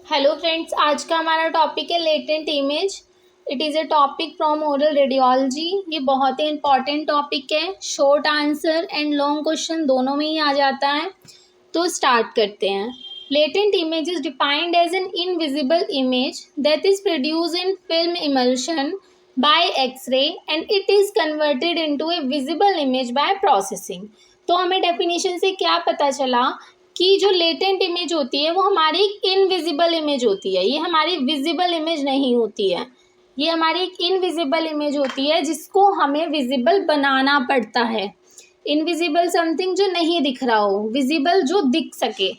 Hello friends, आज का हमारा टॉपिक है latent image. It is a topic from oral radiology. ये बहुत ही इंपॉर्टेंट टॉपिक है। Short answer and long question दोनों में ही आ जाता है। तो स्टार्ट करते हैं। Latent image is defined as an invisible image that is produce in film emulsion by x ray and it is converted into a visible image by processing. तो हमें definition से क्या पता चला कि जो लेटेंट इमेज होती है वो हमारी इनविजिबल इमेज होती है। ये हमारी विजिबल इमेज नहीं होती है। ये हमारी एक इनविजिबल इमेज होती है जिसको हमें विजिबल बनाना पड़ता है। इनविजिबल समथिंग जो नहीं दिख रहा हो, विजिबल जो दिख सके।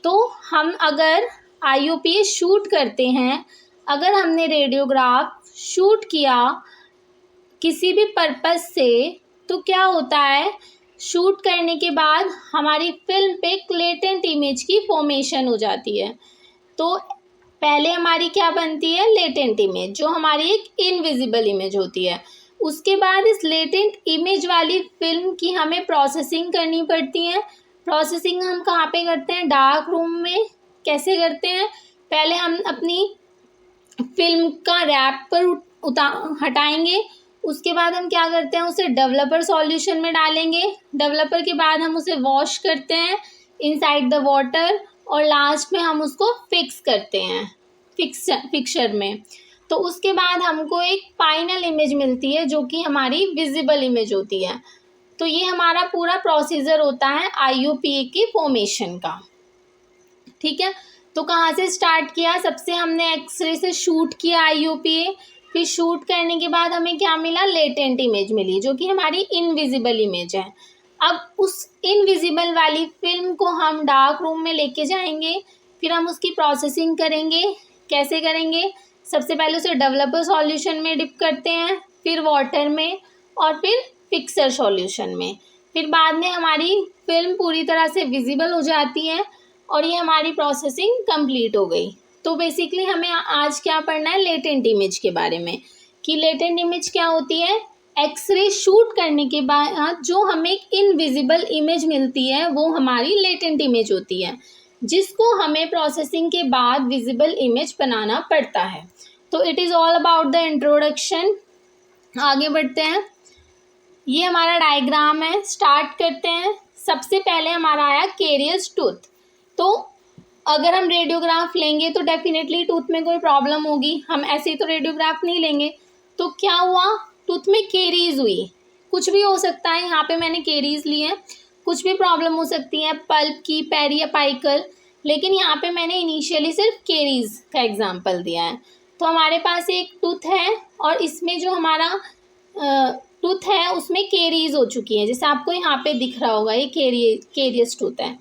तो हम अगर IUPAC शूट करते हैं, अगर हमने रेडियोग्राफ शूट किया किसी भी पर्पस से, तो क्या होता है, शूट करने के बाद हमारी फिल्म पे एक लेटेंट इमेज की फॉर्मेशन हो जाती है। तो पहले हमारी क्या बनती है, लेटेंट इमेज, जो हमारी एक इनविजिबल इमेज होती है। उसके बाद इस लेटेंट इमेज वाली फिल्म की हमें प्रोसेसिंग करनी पड़ती है। प्रोसेसिंग हम कहाँ पे करते हैं, डार्क रूम में। कैसे करते हैं, पहले हम अपनी फिल्म का रैपर हटाएंगे। उसके बाद हम क्या करते हैं, उसे डेवलपर सॉल्यूशन में डालेंगे। डेवलपर के बाद हम उसे वॉश करते हैं इनसाइड द वाटर, और लास्ट में हम उसको फिक्स करते हैं फिक्सर में। तो उसके बाद हमको एक फाइनल इमेज मिलती है जो कि हमारी विजिबल इमेज होती है। तो ये हमारा पूरा प्रोसीजर होता है IUPAC की फॉर्मेशन का। ठीक है, तो कहाँ से स्टार्ट किया, सबसे हमने एक्सरे से शूट किया IUPAC। फिर शूट करने के बाद हमें क्या मिला, लेटेंट इमेज मिली, जो कि हमारी इनविजिबल इमेज है। अब उस इनविजिबल वाली फिल्म को हम डार्क रूम में लेके जाएंगे। फिर हम उसकी प्रोसेसिंग करेंगे। कैसे करेंगे, सबसे पहले उसे डेवलपर सॉल्यूशन में डिप करते हैं, फिर वाटर में, और फिर फिक्सर सॉल्यूशन में। फिर बाद में हमारी फिल्म पूरी तरह से विजिबल हो जाती है और ये हमारी प्रोसेसिंग कंप्लीट हो गई। तो बेसिकली हमें आज क्या पढ़ना है, लेटेंट इमेज के बारे में, कि लेटेंट इमेज क्या होती है। एक्सरे शूट करने के बाद जो हमें एक इनविजिबल इमेज मिलती है वो हमारी लेटेंट इमेज होती है, जिसको हमें प्रोसेसिंग के बाद विजिबल इमेज बनाना पड़ता है। तो it is all about the introduction. आगे बढ़ते हैं। ये हमारा डायग्राम है, स्टार्ट करते हैं। सबसे पहले हमारा आया कैरियस टूथ। तो अगर हम रेडियोग्राफ लेंगे तो डेफिनेटली टूथ में कोई प्रॉब्लम होगी। हम ऐसे ही तो रेडियोग्राफ नहीं लेंगे। तो क्या हुआ, टूथ में केरीज हुई। कुछ भी हो सकता है, यहाँ पे मैंने केरीज ली है, कुछ भी प्रॉब्लम हो सकती है, पल्प की, पेरियापाइकल, लेकिन यहाँ पे मैंने इनिशियली सिर्फ केरीज का एग्जाम्पल दिया है। तो हमारे पास एक टूथ है और इसमें जो हमारा टूथ है उसमें केरीज हो चुकी है, जैसे आपको यहाँ पे दिख रहा होगा, ये केरियस टूथ है।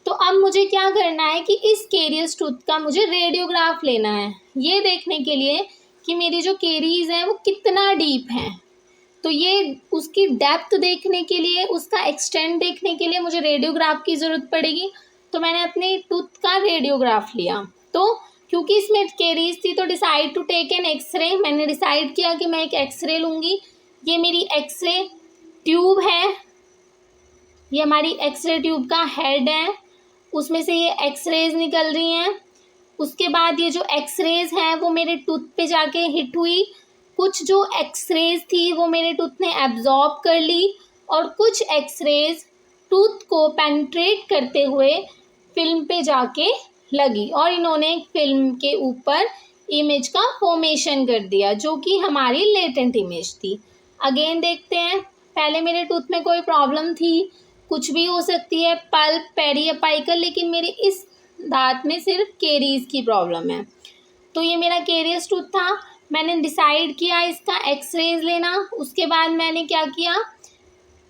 तो अब मुझे क्या करना है कि इस केरियस टूथ का मुझे रेडियोग्राफ लेना है, ये देखने के लिए कि मेरी जो केरीज है वो कितना डीप है। तो ये उसकी डेप्थ देखने के लिए, उसका एक्सटेंट देखने के लिए मुझे रेडियोग्राफ की ज़रूरत पड़ेगी। तो मैंने अपने टूथ का रेडियोग्राफ लिया। तो क्योंकि इसमें केरीज थी तो decide to take an x ray. मैंने डिसाइड किया कि मैं एक एक्सरे लूँगी। ये मेरी एक्सरे ट्यूब है, ये हमारी एक्सरे ट्यूब का हेड है, उसमें से ये एक्सरेज निकल रही हैं। उसके बाद ये जो एक्सरेज हैं वो मेरे टूथ पे जाके हिट हुई। कुछ जो एक्सरेज थी वो मेरे टूथ ने एब्जॉर्ब कर ली, और कुछ एक्सरेज टूथ को पेनिट्रेट करते हुए फिल्म पे जाके लगी, और इन्होंने फिल्म के ऊपर इमेज का फॉर्मेशन कर दिया, जो कि हमारी लेटेंट इमेज थी। अगेन देखते हैं, पहले मेरे टूथ में कोई प्रॉब्लम थी, कुछ भी हो सकती है, पल्प, पेरियापाइकल, लेकिन मेरे इस दांत में सिर्फ केरीज की प्रॉब्लम है। तो ये मेरा केरियस टूथ था। मैंने डिसाइड किया इसका एक्सरेज लेना। उसके बाद मैंने क्या किया,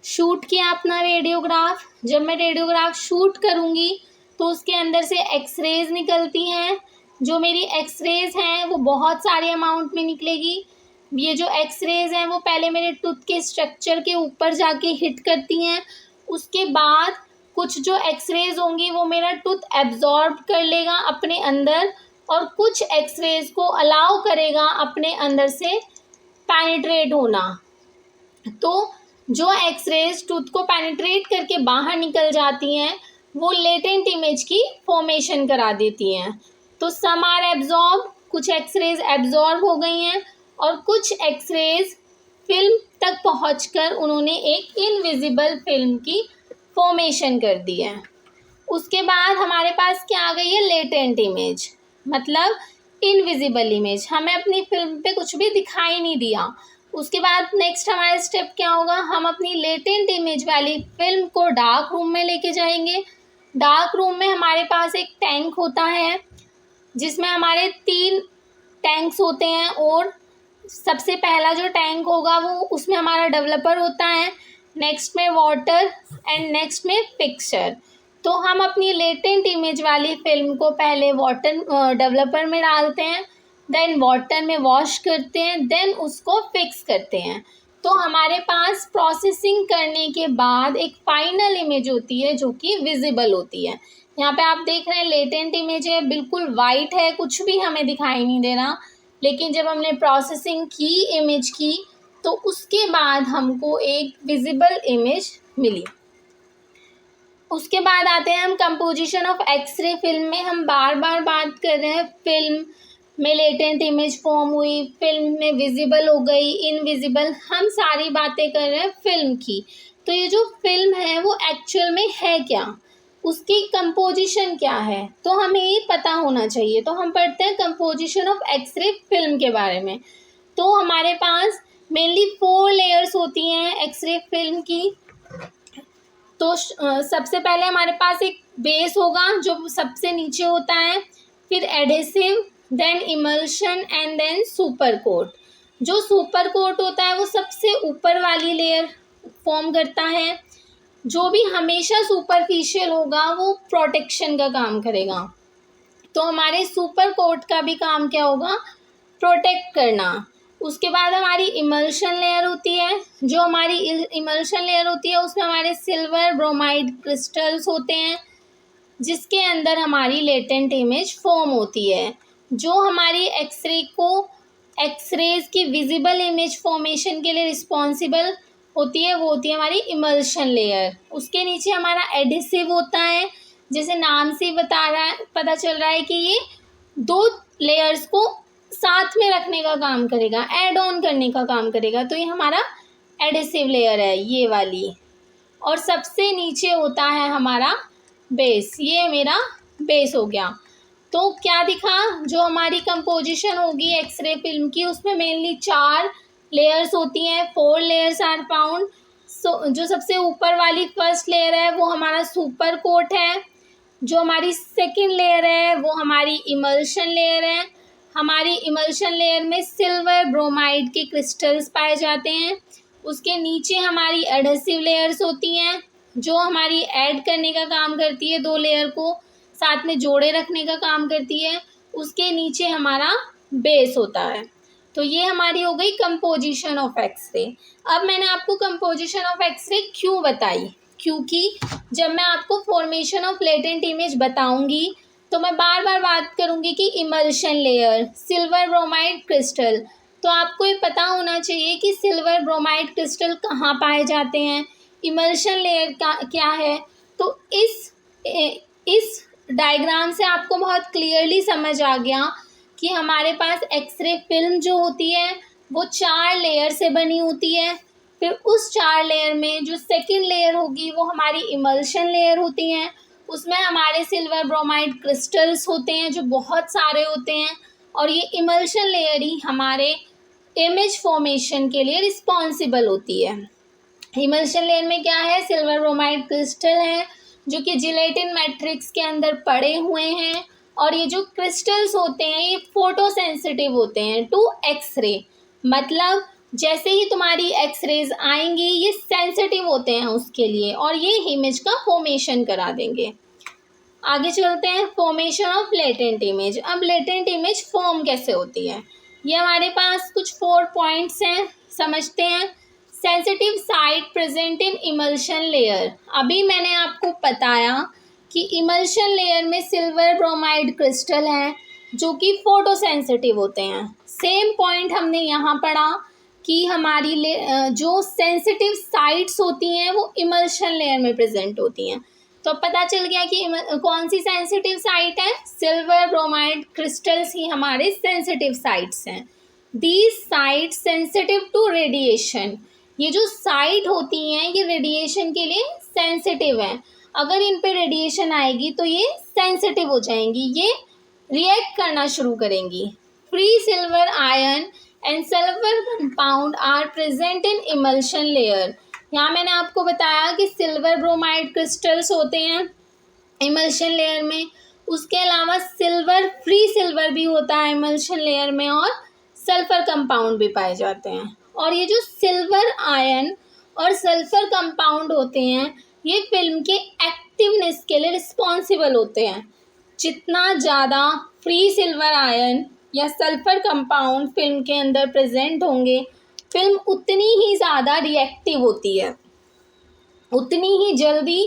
शूट किया अपना रेडियोग्राफ। जब मैं रेडियोग्राफ शूट करूँगी तो उसके अंदर से एक्सरेज निकलती हैं। जो मेरी एक्सरेज हैं वो बहुत सारे अमाउंट में निकलेगी। ये जो एक्सरेज हैं वो पहले मेरे टूथ के स्ट्रक्चर के ऊपर जाके हिट करती हैं। उसके बाद कुछ जो एक्सरेज होंगी वो मेरा टूथ एब्जॉर्ब कर लेगा अपने अंदर, और कुछ एक्सरेज को अलाउ करेगा अपने अंदर से पेनिट्रेट होना। तो जो एक्सरेज टूथ को पेनिट्रेट करके बाहर निकल जाती हैं वो लेटेंट इमेज की फॉर्मेशन करा देती हैं। तो सम आर एब्जॉर्ब, कुछ एक्सरेज एब्जॉर्ब हो गई हैं और कुछ एक्सरेज फिल्म तक पहुंचकर उन्होंने एक इनविजिबल फिल्म की फॉर्मेशन कर दी है। उसके बाद हमारे पास क्या आ गई है, लेटेंट इमेज, मतलब इनविजिबल इमेज, हमें अपनी फिल्म पे कुछ भी दिखाई नहीं दिया। उसके बाद नेक्स्ट हमारा स्टेप क्या होगा, हम अपनी लेटेंट इमेज वाली फिल्म को डार्क रूम में लेके जाएंगे। डार्क रूम में हमारे पास एक टैंक होता है जिसमें हमारे 3 टैंक्स होते हैं और सबसे पहला जो टैंक होगा वो उसमें हमारा डेवलपर होता है, नेक्स्ट में वाटर एंड नेक्स्ट में पिक्चर। तो हम अपनी लेटेंट इमेज वाली फिल्म को पहले वाटर डेवलपर में डालते हैं, देन वाटर में वॉश करते हैं, देन उसको फिक्स करते हैं। तो हमारे पास प्रोसेसिंग करने के बाद एक फाइनल इमेज होती है जो कि विजिबल होती है। यहाँ पे आप देख रहे हैं लेटेंट इमेज है, बिल्कुल वाइट है, कुछ भी हमें दिखाई नहीं दे रहा, लेकिन जब हमने प्रोसेसिंग की इमेज की तो उसके बाद हमको एक विजिबल इमेज मिली। उसके बाद आते हैं हम कंपोजिशन ऑफ एक्सरे फिल्म में। हम बार बार बात कर रहे हैं फिल्म में लेटेंट इमेज फॉर्म हुई, फिल्म में विजिबल हो गई, इनविजिबल, हम सारी बातें कर रहे हैं फिल्म की। तो ये जो फिल्म है वो एक्चुअल में है क्या, उसकी कंपोजिशन क्या है, तो हमें ये पता होना चाहिए। तो हम पढ़ते हैं कंपोजिशन ऑफ एक्सरे फिल्म के बारे में। तो हमारे पास मेनली 4 लेयर्स होती हैं एक्सरे फिल्म की। तो सबसे पहले हमारे पास एक बेस होगा जो सबसे नीचे होता है, फिर adhesive, then emulsion and then super coat. जो सुपर कोट होता है वो सबसे ऊपर वाली लेयर फॉर्म करता है। जो भी हमेशा सुपरफिशियल होगा वो प्रोटेक्शन का काम करेगा। तो हमारे सुपर कोट का भी काम क्या होगा, प्रोटेक्ट करना। उसके बाद हमारी इमल्शन लेयर होती है। जो हमारी इमल्शन लेयर होती है उसमें हमारे सिल्वर ब्रोमाइड क्रिस्टल्स होते हैं जिसके अंदर हमारी लेटेंट इमेज फॉर्म होती है। जो हमारी एक्सरेज की विजिबल इमेज फॉर्मेशन के लिए रिस्पॉन्सिबल होती है वो होती है हमारी इमल्शन लेयर। उसके नीचे हमारा एडिसिव होता है, जैसे नाम से पता चल रहा है कि ये 2 लेयर्स को साथ में रखने का काम करेगा, ऐड ऑन करने का काम करेगा। तो ये हमारा एडिसिव लेयर है ये वाली। और सबसे नीचे होता है हमारा बेस, ये मेरा बेस हो गया। तो क्या दिखा, जो हमारी कंपोजिशन होगी एक्सरे फिल्म की उसमें मेनली 4 लेयर्स होती हैं, 4 लेयर्स आर फाउंड। जो सबसे ऊपर वाली फर्स्ट लेयर है वो हमारा सुपर कोट है। जो हमारी सेकंड लेयर है वो हमारी इमल्शन लेयर है। हमारी इमल्शन लेयर में सिल्वर ब्रोमाइड के क्रिस्टल्स पाए जाते हैं। उसके नीचे हमारी एडहेसिव लेयर्स होती हैं जो हमारी ऐड करने का काम करती है, 2 लेयर को साथ में जोड़े रखने का काम करती है। उसके नीचे हमारा बेस होता है। तो ये हमारी हो गई कंपोजिशन ऑफ एक्सरे। अब मैंने आपको कंपोजिशन ऑफ एक्सरे क्यों बताई, क्योंकि जब मैं आपको फॉर्मेशन ऑफ लेटेंट इमेज बताऊंगी तो मैं बार बार बात करूंगी कि emulsion layer, silver bromide crystal. तो आपको ये पता होना चाहिए कि सिल्वर ब्रोमाइड क्रिस्टल कहाँ पाए जाते हैं, इमल्शन लेयर का क्या है। तो इस डायग्राम से आपको बहुत क्लियरली समझ आ गया कि हमारे पास एक्सरे फिल्म जो होती है वो 4 लेयर से बनी होती है। फिर उस 4 लेयर में जो सेकंड लेयर होगी वो हमारी इमल्शन लेयर होती हैं। उसमें हमारे सिल्वर ब्रोमाइड क्रिस्टल्स होते हैं जो बहुत सारे होते हैं, और ये इमल्शन लेयर ही हमारे इमेज फॉर्मेशन के लिए रिस्पॉन्सिबल होती है। इमल्शन लेयर में क्या है, सिल्वर ब्रोमाइड क्रिस्टल है जो कि जिलेटिन मैट्रिक्स के अंदर पड़े हुए हैं, और ये जो क्रिस्टल्स होते हैं ये फोटो सेंसिटिव होते हैं टू एक्सरे। मतलब जैसे ही तुम्हारी एक्सरेज आएंगी ये सेंसिटिव होते हैं उसके लिए, और ये इमेज का फॉर्मेशन करा देंगे। आगे चलते हैं, फॉर्मेशन ऑफ लेटेंट इमेज। अब लेटेंट इमेज फॉर्म कैसे होती है, ये हमारे पास कुछ 4 पॉइंट्स हैं, समझते हैं। Sensitive site present in emulsion layer. अभी मैंने आपको बताया कि इमल्शन लेयर में सिल्वर ब्रोमाइड क्रिस्टल हैं जो कि फोटो सेंसिटिव होते हैं। सेम पॉइंट हमने यहाँ पढ़ा कि हमारी जो सेंसिटिव साइट्स होती हैं वो इमल्शन लेयर में प्रेजेंट होती हैं। तो पता चल गया कि कौन सी सेंसिटिव साइट है, सिल्वर ब्रोमाइड क्रिस्टल्स ही हमारे सेंसिटिव साइट्स हैं। These site sensitive to radiation, ये जो साइट होती हैं ये रेडिएशन के लिए सेंसिटिव हैं। अगर इन पे रेडिएशन आएगी तो ये सेंसिटिव हो जाएंगी, ये रिएक्ट करना शुरू करेंगी। Free silver ion and sulphur compound are present in emulsion layer. यहाँ मैंने आपको बताया कि सिल्वर ब्रोमाइड क्रिस्टल्स होते हैं इमल्शन लेयर में, उसके अलावा सिल्वर फ्री सिल्वर भी होता है इमल्शन लेयर में, और सल्फर कंपाउंड भी पाए जाते हैं। और ये जो सिल्वर आयन और सल्फर कंपाउंड होते हैं ये फिल्म के एक्टिवनेस के लिए रिस्पॉन्सिबल होते हैं। जितना ज़्यादा फ्री सिल्वर आयन या सल्फर कंपाउंड फिल्म के अंदर प्रेजेंट होंगे, फिल्म उतनी ही ज़्यादा रिएक्टिव होती है, उतनी ही जल्दी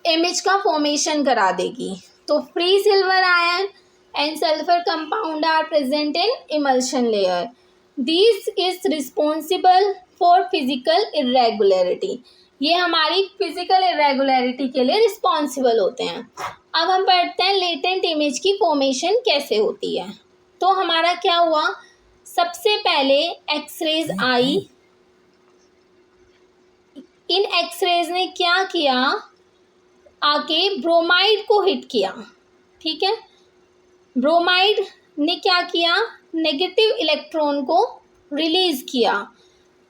इमेज का फॉर्मेशन करा देगी। तो free silver ion and sulphur compound are present in emulsion layer. This is responsible for physical irregularity, ये हमारी फिजिकल इरेगुलरिटी के लिए रिस्पॉन्सिबल होते हैं। अब हम पढ़ते हैं लेटेंट इमेज की फॉर्मेशन कैसे होती है। तो हमारा क्या हुआ, सबसे पहले एक्सरेज आई, इन एक्सरेज ने क्या किया, आके ब्रोमाइड को हिट किया। ठीक है, ब्रोमाइड ने क्या किया, नेगेटिव इलेक्ट्रॉन को रिलीज किया।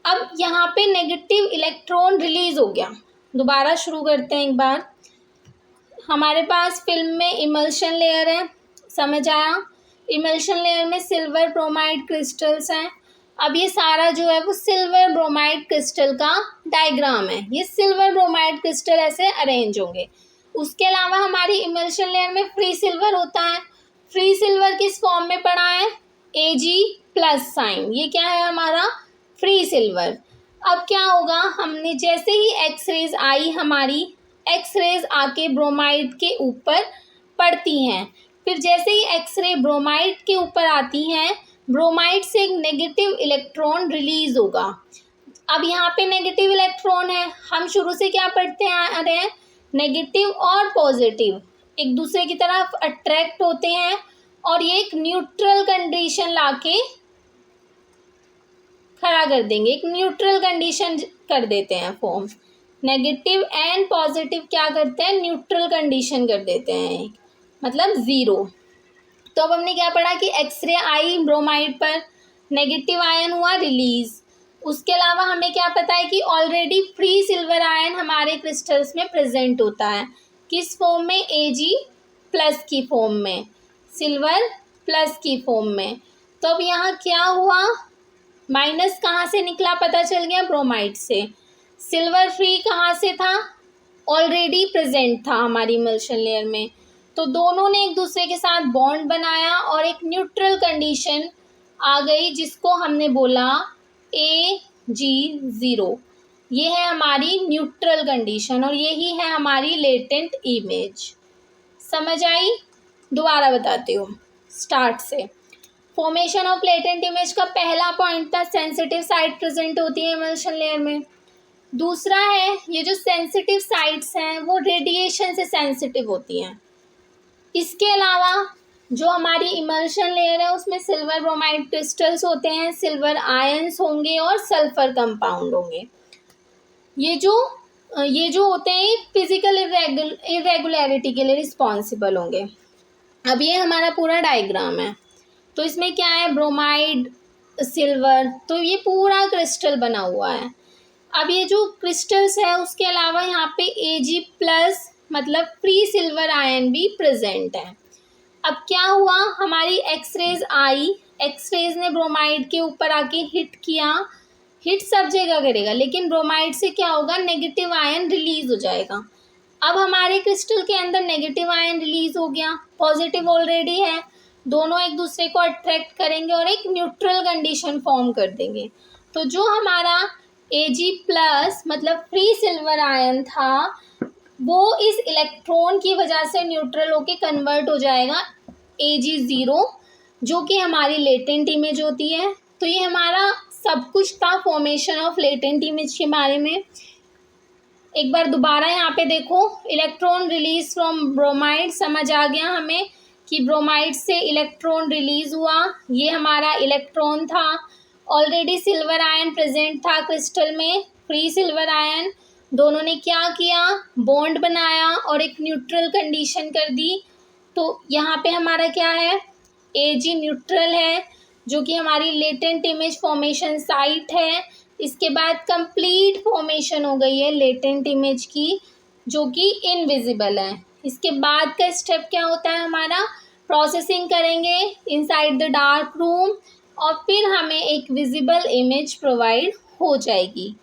अब यहाँ पे नेगेटिव इलेक्ट्रॉन रिलीज हो गया। दोबारा शुरू करते हैं एक बार। हमारे पास फिल्म में इमल्शन लेयर है, समझ आया। इमल्शन लेयर में सिल्वर ब्रोमाइड क्रिस्टल्स हैं। अब ये सारा जो है वो सिल्वर ब्रोमाइड क्रिस्टल का डायग्राम है, ये सिल्वर ब्रोमाइड क्रिस्टल ऐसे अरेंज होंगे। उसके अलावा हमारी इमल्शन लेयर में फ्री सिल्वर होता है। फ्री सिल्वर किस फॉर्म में पड़ा है, Ag+ साइन, ये क्या है हमारा फ्री सिल्वर। अब क्या होगा, हमने जैसे ही एक्सरेज आई, हमारी एक्सरेज आके ब्रोमाइड के ऊपर पड़ती हैं, फिर जैसे ही एक्सरे ब्रोमाइड के ऊपर आती हैं, ब्रोमाइड से एक नेगेटिव इलेक्ट्रॉन रिलीज होगा। अब यहाँ पे नेगेटिव इलेक्ट्रॉन है, हम शुरू से क्या पढ़ते आ रहे हैं, नेगेटिव और पॉजिटिव एक दूसरे की तरफ अट्रैक्ट होते हैं और ये एक न्यूट्रल कंडीशन लाके खड़ा कर देंगे, एक न्यूट्रल कंडीशन कर देते हैं फॉर्म। नेगेटिव एंड पॉजिटिव क्या करते हैं, न्यूट्रल कंडीशन कर देते हैं, मतलब ज़ीरो। तो अब हमने क्या पढ़ा कि एक्सरे आई ब्रोमाइड पर, नेगेटिव आयन हुआ रिलीज। उसके अलावा हमें क्या पता है कि ऑलरेडी फ्री सिल्वर आयन हमारे क्रिस्टल्स में प्रेजेंट होता है, किस फॉर्म में, Ag+ की फॉर्म में, सिल्वर प्लस की फॉर्म में। तो अब यहाँ क्या हुआ, माइनस कहाँ से निकला, पता चल गया ब्रोमाइड से। सिल्वर फ्री कहाँ से था, ऑलरेडी प्रेजेंट था हमारी इमल्शन लेयर में। तो दोनों ने एक दूसरे के साथ बॉन्ड बनाया और एक न्यूट्रल कंडीशन आ गई, जिसको हमने बोला Ag0। ये है हमारी न्यूट्रल कंडीशन और यही है हमारी लेटेंट इमेज। समझ आई, दोबारा बताती हूँ स्टार्ट से। फॉर्मेशन ऑफ लेटेंट इमेज का पहला पॉइंट था सेंसिटिव साइट प्रेजेंट होती है इमल्शन लेयर में। दूसरा है, ये जो सेंसिटिव साइट्स हैं वो रेडिएशन से सेंसिटिव होती हैं। इसके अलावा जो हमारी इमल्शन लेयर है उसमें सिल्वर ब्रोमाइड क्रिस्टल्स होते हैं, सिल्वर आयंस होंगे और सल्फर कंपाउंड होंगे। ये जो होते हैं फिजिकल इरेगुलरिटी के लिए रिस्पॉन्सिबल होंगे। अब ये हमारा पूरा डायग्राम है, तो इसमें क्या है, ब्रोमाइड, सिल्वर, तो ये पूरा क्रिस्टल बना हुआ है। अब ये जो क्रिस्टल्स है उसके अलावा यहाँ पे Ag+ मतलब फ्री सिल्वर आयन भी प्रेजेंट है। अब क्या हुआ, हमारी एक्सरेज आई, एक्सरेज ने ब्रोमाइड के ऊपर आके हिट किया, हिट सब जगह करेगा, लेकिन ब्रोमाइड से क्या होगा, नेगेटिव आयन रिलीज हो जाएगा। अब हमारे क्रिस्टल के अंदर नेगेटिव आयन रिलीज हो गया, पॉजिटिव ऑलरेडी है, दोनों एक दूसरे को अट्रैक्ट करेंगे और एक न्यूट्रल कंडीशन फॉर्म कर देंगे। तो जो हमारा Ag+ मतलब फ्री सिल्वर आयन था वो इस इलेक्ट्रॉन की वजह से न्यूट्रल होके कन्वर्ट हो जाएगा Ag0, जो कि हमारी लेटेंट इमेज होती है। तो ये हमारा सब कुछ था फॉर्मेशन ऑफ लेटेंट इमेज के बारे में। एक बार दोबारा यहाँ पे देखो, इलेक्ट्रॉन रिलीज फ्रॉम ब्रोमाइड, समझ आ गया हमें कि ब्रोमाइड से इलेक्ट्रॉन रिलीज हुआ, ये हमारा इलेक्ट्रॉन था। ऑलरेडी सिल्वर आयन प्रेजेंट था क्रिस्टल में, फ्री सिल्वर आयन, दोनों ने क्या किया, बॉन्ड बनाया और एक न्यूट्रल कंडीशन कर दी। तो यहाँ पे हमारा क्या है, Ag न्यूट्रल है, जो कि हमारी लेटेंट इमेज फॉर्मेशन साइट है। इसके बाद कंप्लीट फॉर्मेशन हो गई है लेटेंट इमेज की, जो कि इनविजिबल है। इसके बाद का स्टेप क्या होता है हमारा, प्रोसेसिंग करेंगे इनसाइड द डार्क रूम और फिर हमें एक विजिबल इमेज प्रोवाइड हो जाएगी।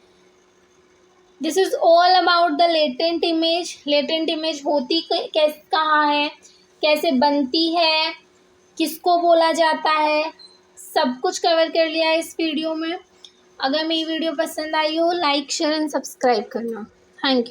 This is all about the latent image. Latent image होती कहाँ है, कैसे बनती है, किसको बोला जाता है, सब कुछ कवर कर लिया है इस वीडियो में। अगर मेरी वीडियो पसंद आई हो, लाइक शेयर एंड सब्सक्राइब करना। Thank you.